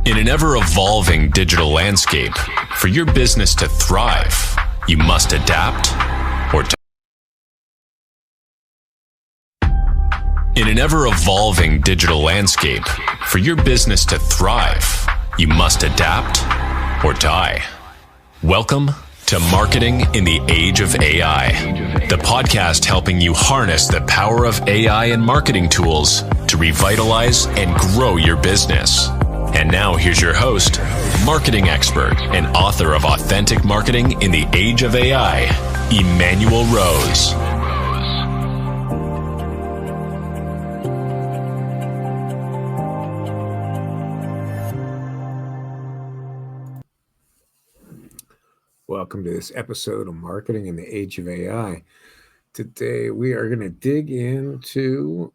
In an ever-evolving digital landscape, for your business to thrive, you must adapt or die. In an ever-evolving digital landscape, for your business to thrive, you must adapt or die. Welcome to Marketing in the Age of AI, the podcast helping you harness the power of AI and marketing tools to revitalize and grow your business. And now here's your host, marketing expert and author of Authentic Marketing in the Age of AI, Emanuel Rose. Welcome to this episode of Marketing in the Age of AI. Today we are going to dig into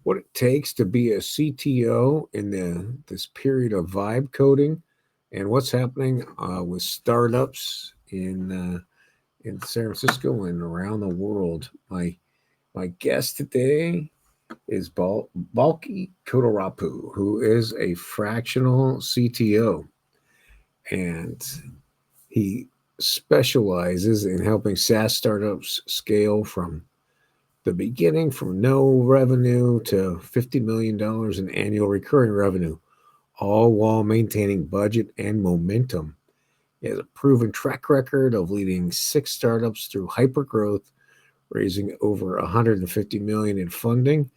what it takes to be a CTO in this period of vibe coding and what's happening with startups in San Francisco and around the world. My guest today is Balki Kodarapu, who is a fractional CTO. And he specializes in helping SaaS startups scale from the beginning, from no revenue to $50 million in annual recurring revenue, all while maintaining budget and momentum. He has a proven track record of leading 6 startups through hypergrowth, raising over $150 million in funding,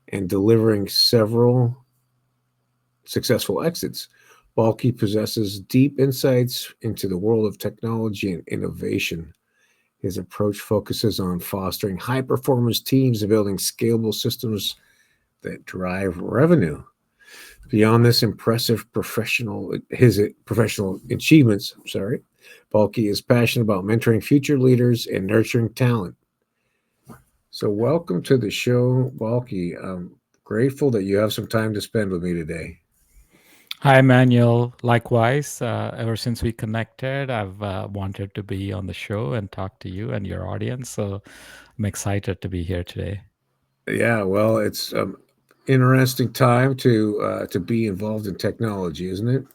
and delivering several successful exits. Balki possesses deep insights into the world of technology and innovation. His approach focuses on fostering high-performance teams and building scalable systems that drive revenue. Beyond this impressive professional achievements, Balki is passionate about mentoring future leaders and nurturing talent. So welcome to the show, Balki. I'm grateful that you have some time to spend with me today. Hi, Emanuel. Likewise, ever since we connected, I've wanted to be on the show and talk to you and your audience. So I'm excited to be here today. Yeah, well, it's an interesting time to be involved in technology, isn't it?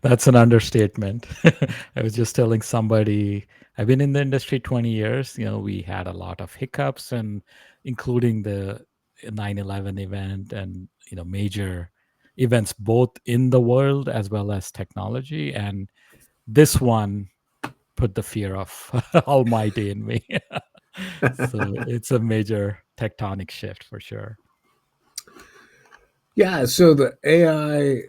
That's an understatement. I was just telling somebody, I've been in the industry 20 years. You know, we had a lot of hiccups, and including the 9/11 event and, major events both in the world as well as technology. And this one put the fear of Almighty in me. So it's a major tectonic shift for sure. Yeah, so the AI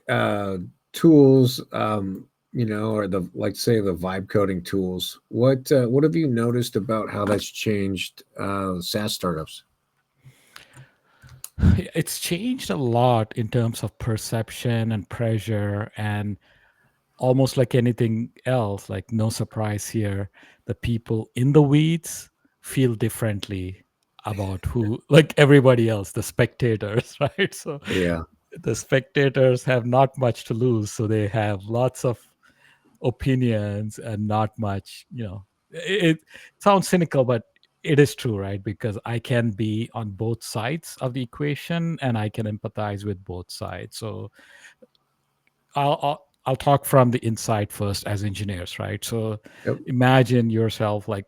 tools, or the vibe coding tools. What have you noticed about how that's changed SaaS startups? It's changed a lot in terms of perception and pressure, and almost like anything else, like no surprise here, the people in the weeds feel differently about who, like everybody else, the spectators, right? So Yeah. the spectators have not much to lose, so they have lots of opinions and not much, it sounds cynical, but it is true, right? Because I can be on both sides of the equation and I can empathize with both sides. So I'll talk from the inside first as engineers, right? So Yep. imagine yourself like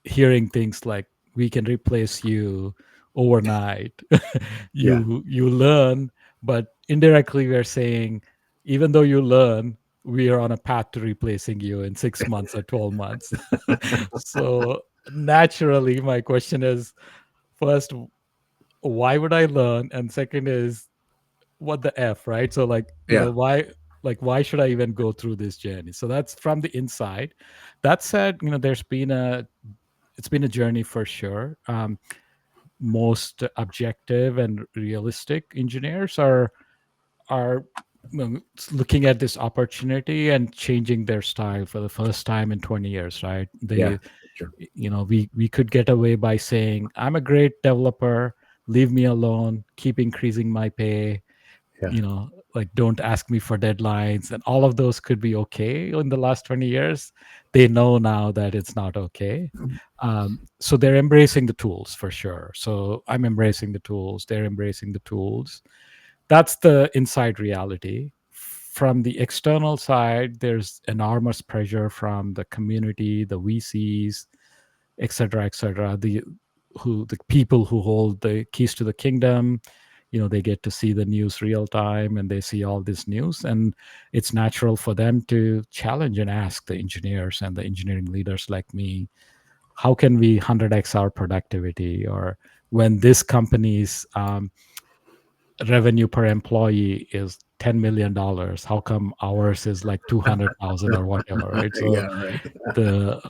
hearing things like, we can replace you overnight. You learn, but indirectly we're saying, even though you learn, we are on a path to replacing you in 6 months or 12 months. So naturally my question is, first, why would I learn? And second is, what the F, right? So why should I even go through this journey? So that's from the inside. That said, it's been a journey for sure. Most objective and realistic engineers are looking at this opportunity and changing their style for the first time in 20 years, right? Sure. We could get away by saying, I'm a great developer, leave me alone, keep increasing my pay, like don't ask me for deadlines, and all of those could be okay in the last 20 years. They know now that it's not okay. So they're embracing the tools for sure. So I'm embracing the tools, they're embracing the tools. that's the inside reality. From the external side, there's enormous pressure from the community, the VCs, et cetera, the people who hold the keys to the kingdom. They get to see the news real time, and they see all this news, and it's natural for them to challenge and ask the engineers and the engineering leaders like me, how can we 100x our productivity? Or when this company's revenue per employee is $10 million, how come ours is like 200,000 or whatever, right? So Yeah, right. the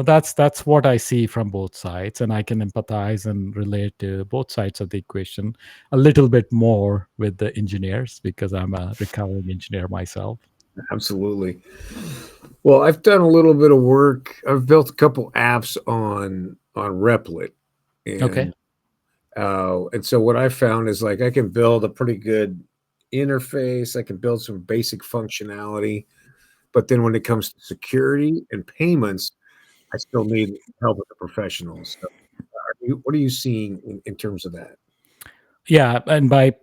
that's what I see from both sides, and I can empathize and relate to both sides of the equation a little bit more with the engineers, because I'm a recovering engineer myself. Absolutely. Well, I've done a little bit of work. I've built a couple apps on Replit, Okay. and so what I found is like I can build a pretty good interface. I can build some basic functionality, but then when it comes to security and payments, I still need help with the professionals. So what are you seeing in terms of that? Yeah, and by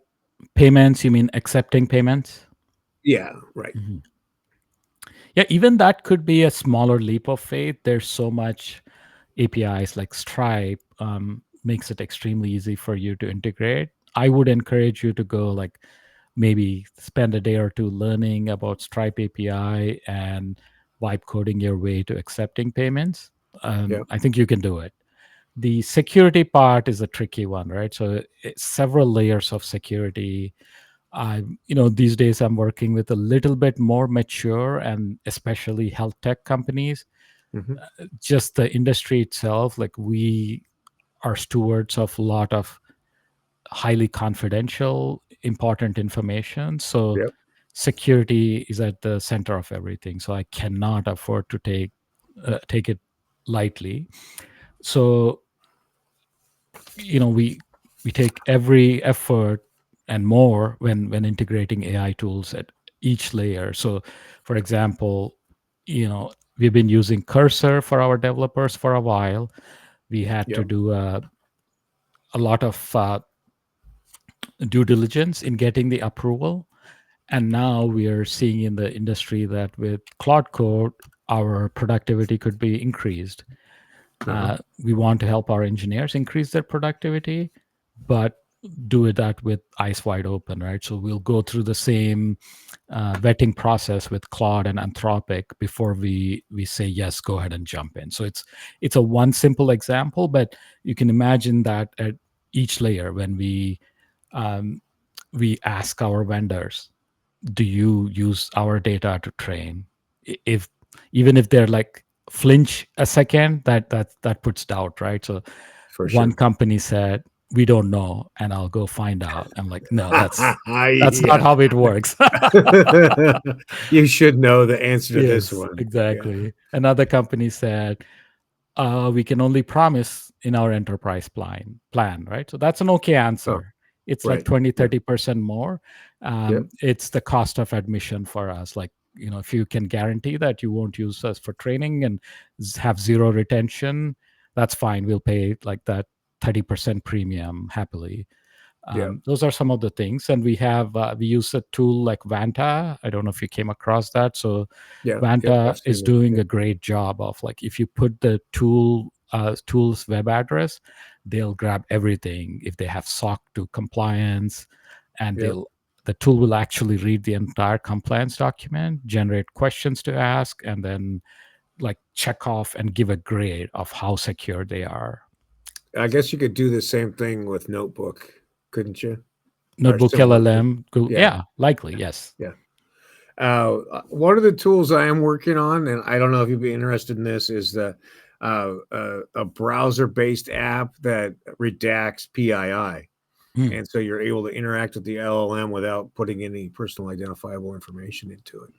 payments you mean accepting payments? Yeah, right. Mhm. Yeah, even that could be a smaller leap of faith. There's so much APIs like Stripe, makes it extremely easy for you to integrate. I would encourage you to go like maybe spend a day or two learning about Stripe API and vibe coding your way to accepting payments. Yeah. I think you can do it. The security part is a tricky one, right? So it's several layers of security. These days I'm working with a little bit more mature and especially health tech companies. Hmm. Just the industry itself, like we are stewards of a lot of highly confidential, important information. So Yep. security is at the center of everything. So I cannot afford to take it lightly. So we take every effort and more when integrating AI tools at each layer. So, for example, we've been using Cursor for our developers for a while. We had to Yep. do a lot of due diligence in getting the approval. And now we are seeing in the industry that with Claude Code, our productivity could be increased. Uh-huh. We want to help our engineers increase their productivity, but do that with eyes wide open, right? So we'll go through the same vetting process with Claude and Anthropic before we say yes, go ahead and jump in. So it's a one simple example, but you can imagine that at each layer when um, we ask our vendors, do you use our data to train? If even if they're like flinch a second, that puts doubt, right? So For one sure. company said, we don't know, and I'll go find out. I'm like, no, that's not Yeah. how it works. You should know the answer to this Yes, one. Yeah. exactly. Another company said, we can only promise in our enterprise plan, right? So that's an okay Oh, answer. It's like right. 20, Yeah. 30% more. Yep. It's the cost of admission for us. Like, if you can guarantee that you won't use us for training and have zero retention, that's fine. We'll pay like that 30% premium happily. Yeah. Those are some of the things. And we use a tool like Vanta. I don't know if you came across that. So Yeah. Yep. Vanta I've seen is that. doing Yeah. a great job of, like, if you put the tool's web address, they'll grab everything. If they have SOC 2 compliance, and Yep. the tool will actually read the entire compliance document, generate questions to ask, and then like check off and give a grade of how secure they are. I guess you could do the same thing with Notebook, couldn't you? Or Notebook similar to. LLM, Yeah. yeah, likely, yes. Yeah. One of the tools I am working on, and I don't know if you'd be interested in this, is a browser-based app that redacts PII, Hmm. and so you're able to interact with the LLM without putting any personal identifiable information into it.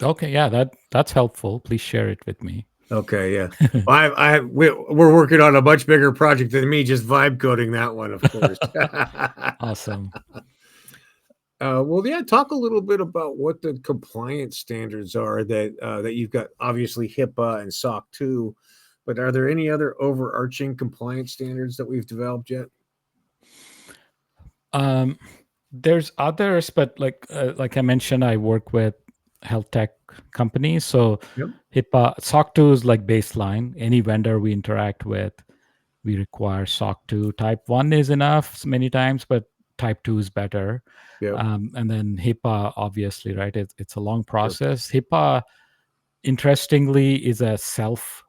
Okay, yeah, that's helpful. Please share it with me. Okay, yeah. Well, we're working on a much bigger project than me, just vibe coding that one, of course. Awesome. Well, yeah. Talk a little bit about what the compliance standards are that you've got. Obviously, HIPAA and SOC 2, but are there any other overarching compliance standards that we've developed yet? Um, There's others, but like I mentioned, I work with health tech companies. So Yep. HIPAA SOC 2 is like baseline. Any vendor we interact with, we require SOC 2. Type 1 is enough many times, but type 2 is better. Yep. And then HIPAA, obviously, right? It's a long Sure. process. HIPAA, interestingly, is a self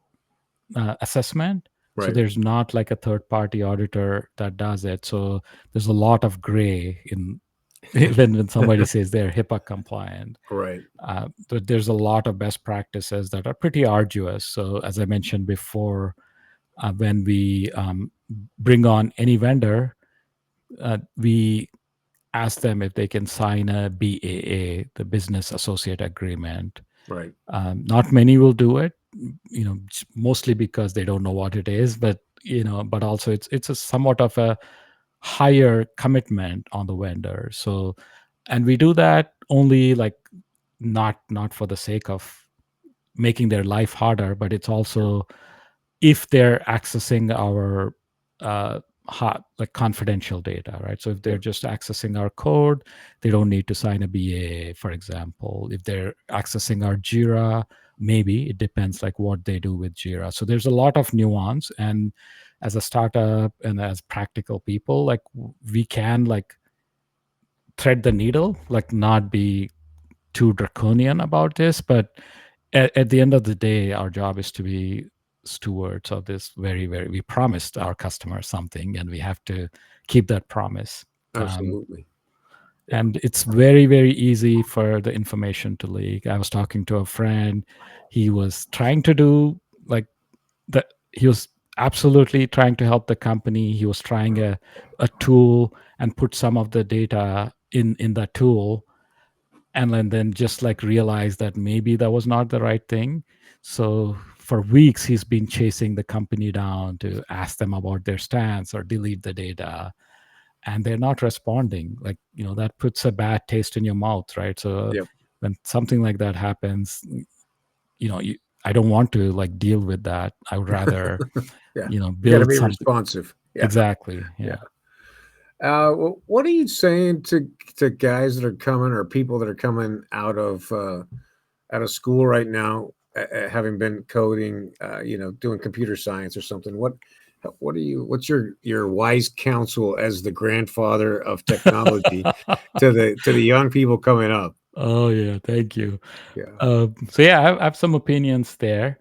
assessment. So Right. there's not like a third party auditor that does it. So there's a lot of gray in when somebody says they're HIPAA compliant. Right. But there's a lot of best practices that are pretty arduous. So as I mentioned before, when we bring on any vendor, we ask them if they can sign a BAA, the Business Associate Agreement. Right. Not many will do it, mostly because they don't know what it is, but but also it's a somewhat of a higher commitment on the vendor. So, and we do that only like not for the sake of making their life harder, but it's also if they're accessing our like confidential data, right? So if they're Yep. just accessing our code, they don't need to sign a BA, for example. If they're accessing our Jira, maybe it depends like what they do with Jira. So there's a lot of nuance, and as a startup and as practical people, like we can like thread the needle, like not be too draconian about this, but at the end of the day, our job is to be stewards of this we promised our customers something, and we have to keep that promise. Absolutely. Yeah. And it's very, very easy for the information to leak. I was talking to a friend. He was trying to do like he was absolutely trying to help the company. He was trying a tool and put some of the data in that tool, and then just like realize that maybe that was not the right thing. So for weeks he's been chasing the company down to ask them about their stance or delete the data, and they're not responding. Like that puts a bad taste in your mouth, right? So Yep. when something like that happens, I don't want to like deal with that. I would rather Yeah. You got to build be something. responsive. Yeah. Exactly. Yeah. Yeah. What are you saying to guys that are coming or people that are coming out of school right now, having been coding, doing computer science or something? What's your wise counsel as the grandfather of technology to the young people coming up? Oh yeah, thank you. Yeah. So yeah, I have some opinions there.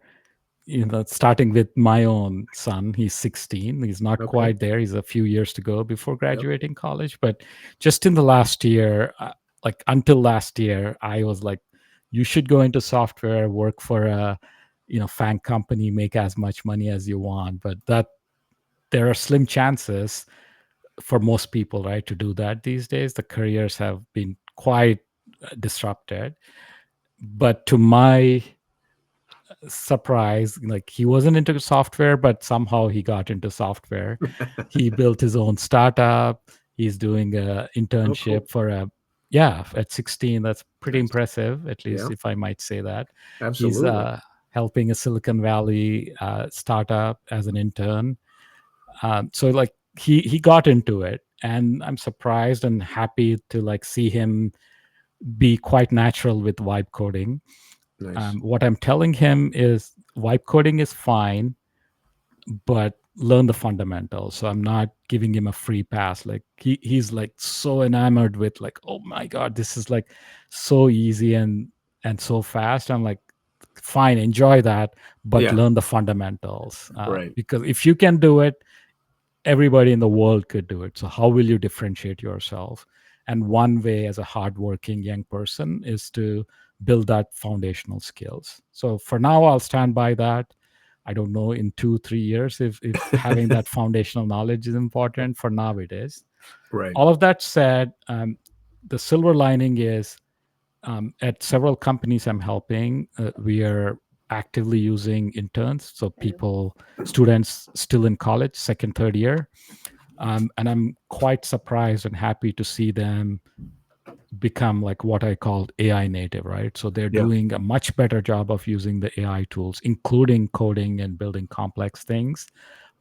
Starting with my own son, he's 16. He's not Okay. quite there. He's a few years to go before Yep. graduating college. But just in the last year, like until last year, I was like, you should go into software, work for a FANG company, make as much money as you want. But that there are slim chances for most people, right, to do that these days. The careers have been quite disrupted. But to my surprise, like he wasn't into software, but somehow he got into software. He built his own startup. He's doing a Oh, cool. internship at 16. That's pretty Nice. impressive, at least Yeah. if I might say that. He's Absolutely. helping a Silicon Valley startup as an intern. So like he got into it, and I'm surprised and happy to like see him be quite natural with vibe coding. Nice. What I'm telling him is vibe coding is fine, but learn the fundamentals. So I'm not giving him a free pass. Like he's like so enamored with like, oh my God, this is like so easy and so fast. I'm like, fine, enjoy that, but Yeah. learn the fundamentals. Right. Because if you can do it, everybody in the world could do it. So how will you differentiate yourself? And one way as a hardworking young person is to build that foundational skills. So for now, I'll stand by that. I don't know in 2-3 years if having that foundational knowledge is important. For now, it is. Right. All of that said, the silver lining is at several companies I'm helping, we are actively using interns. So students still in college, second, third year. And I'm quite surprised and happy to see them become like what I called AI native, right? So they're Yeah. doing a much better job of using the AI tools, including coding and building complex things,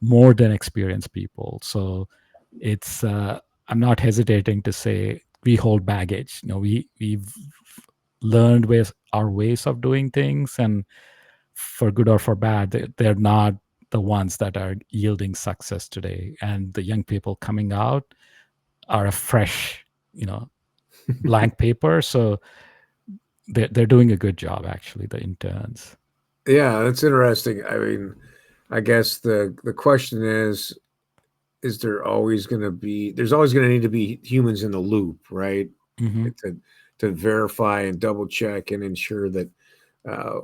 more than experienced people. So it's I'm not hesitating to say we hold baggage. We've learned our ways of doing things, and for good or for bad, they're not the ones that are yielding success today. And the young people coming out are a fresh, blank paper. So they're doing a good job, actually, the interns. Yeah, that's interesting. I mean, I guess the question is there always going to be there's always going to need to be humans in the loop, right? Mm-hmm. To verify and double check and ensure that uh,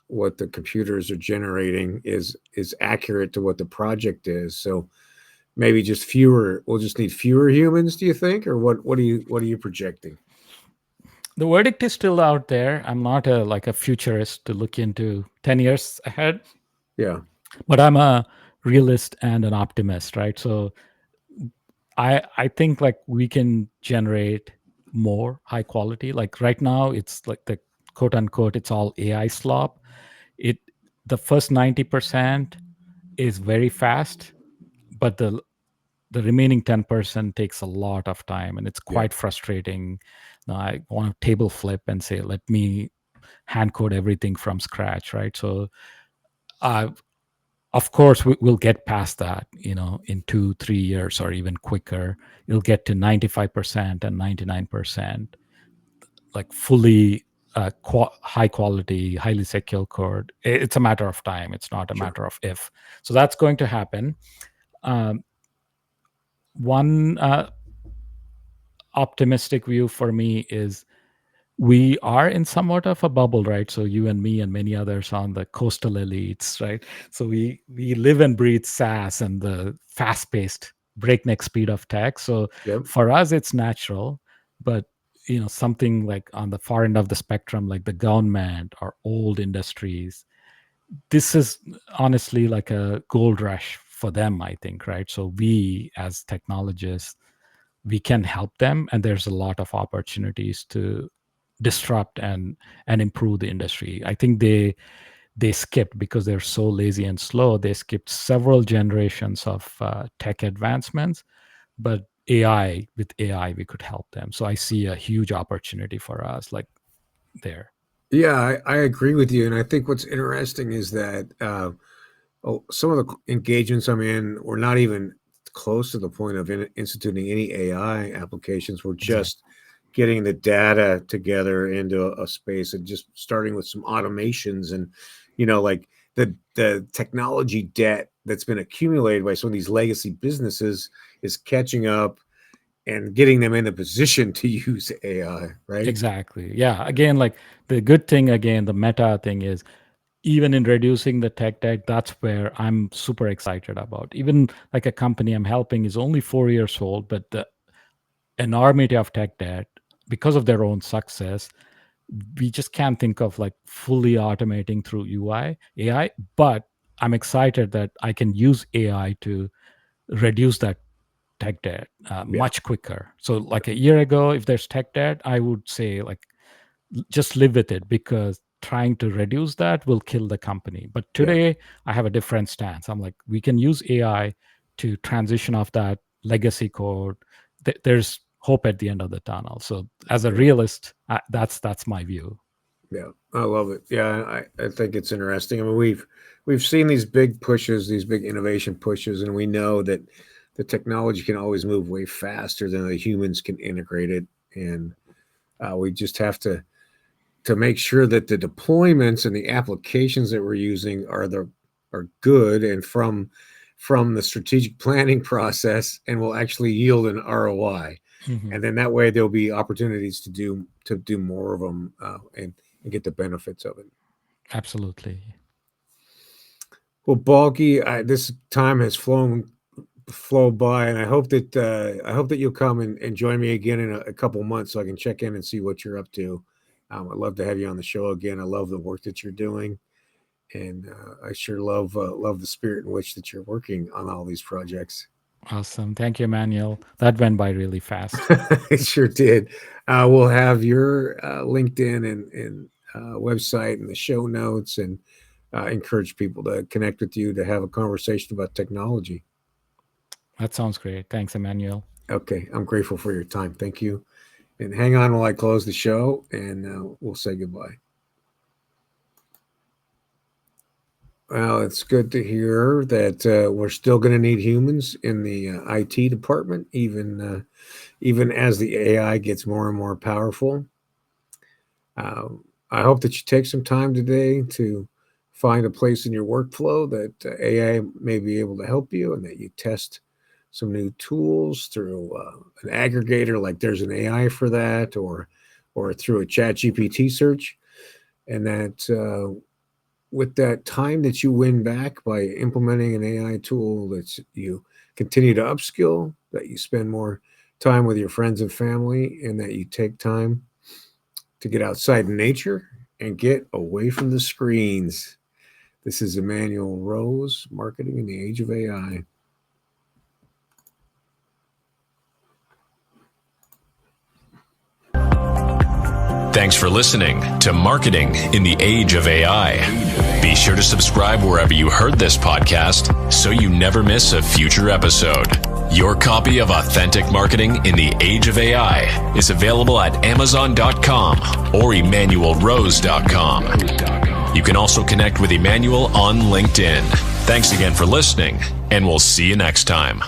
what the computers are generating is accurate to what the project is. So maybe just fewer. We'll just need fewer humans. Do you think, or what are you projecting? The verdict is still out there. I'm not a futurist to look into 10 years ahead, Yeah, but I'm a realist and an optimist, right? So I think like we can generate more high quality. Like right now, it's like the quote unquote, it's all AI slop. It The first 90% is very fast, but the remaining 10% takes a lot of time, and it's yeah, quite frustrating. Now, I want to table flip and say, let me hand code everything from scratch, right? So uh, of course we'll get past that, in 2-3 years or even quicker. You'll get to 95% and 99%, like fully high quality, highly secure code. It's a matter of time, it's not a sure. matter of if. So that's going to happen. One optimistic view for me is we are in somewhat of a bubble, right? So you and me and many others on the coastal elites, right? So we live and breathe SaaS and the fast-paced breakneck speed of tech. So Yep. for us, it's natural. But something like on the far end of the spectrum, like the government or old industries, this is honestly like a gold rush for them, I think, right? So we as technologists, we can help them, and there's a lot of opportunities to disrupt and improve the industry. I think they skipped, because they're so lazy and slow, they skipped several generations of tech advancements. But with AI we could help them. So I see a huge opportunity for us, like, there. Yeah, I agree with you, and I think what's interesting is that some of the engagements I'm in, we're not even close to the point of instituting any AI applications. We're Exactly. just getting the data together into a space and just starting with some automations and, like the technology debt that's been accumulated by some of these legacy businesses is catching up and getting them in a position to use AI, right? Exactly. Yeah. Again, like the good thing, again, the meta thing is, even in reducing the tech debt, that's where I'm super excited about. Even like a company I'm helping is only 4 years old, but the enormity of tech debt, because of their own success, we just can't think of like fully automating through AI. But I'm excited that I can use AI to reduce that tech debt Yeah, much quicker. So like a year ago, if there's tech debt, I would say like just live with it, because trying to reduce that will kill the company. But yeah, today I have a different stance. I'm like, we can use AI to transition off that legacy code. There's hope at the end of the tunnel. So as a yeah. realist, that's my view. Yeah, I love it. Yeah, I think it's interesting. I mean, we've seen these big pushes, these big innovation pushes, and we know that the technology can always move way faster than the humans can integrate it. And we just have to make sure that the deployments and the applications that we're using are good and from the strategic planning process and will actually yield an ROI. Mhm. And then that way there'll be opportunities to do more of them and get the benefits of it. Absolutely. Well, Balky, this time has flown by, and I hope that you'll come and join me again in a couple months so I can check in and see what you're up to. I'd love to have you on the show again. I love the work that you're doing, and I sure love the spirit in which that you're working on all these projects. Awesome. Thank you, Emmanuel. That went by really fast. It sure did. We'll have your LinkedIn and website and the show notes, and encourage people to connect with you to have a conversation about technology. That sounds great. Thanks, Emmanuel. Okay, I'm grateful for your time. Thank you. And hang on while I close the show, and we'll say goodbye. Well, it's good to hear that we're still going to need humans in the IT department, even as the AI gets more and more powerful. I hope that you take some time today to find a place in your workflow that AI may be able to help you, and that you test some new tools through an aggregator, like there's an AI for that, or through a ChatGPT search, and that with that time that you win back by implementing an AI tool, that you continue to upskill, that you spend more time with your friends and family, and that you take time to get outside in nature and get away from the screens. This is Emanuel Rose, Marketing in the Age of AI. Thanks for listening to Marketing in the Age of AI. Be sure to subscribe wherever you heard this podcast so you never miss a future episode. Your copy of Authentic Marketing in the Age of AI is available at Amazon.com or EmanuelRose.com. You can also connect with Emanuel on LinkedIn. Thanks again for listening, and we'll see you next time.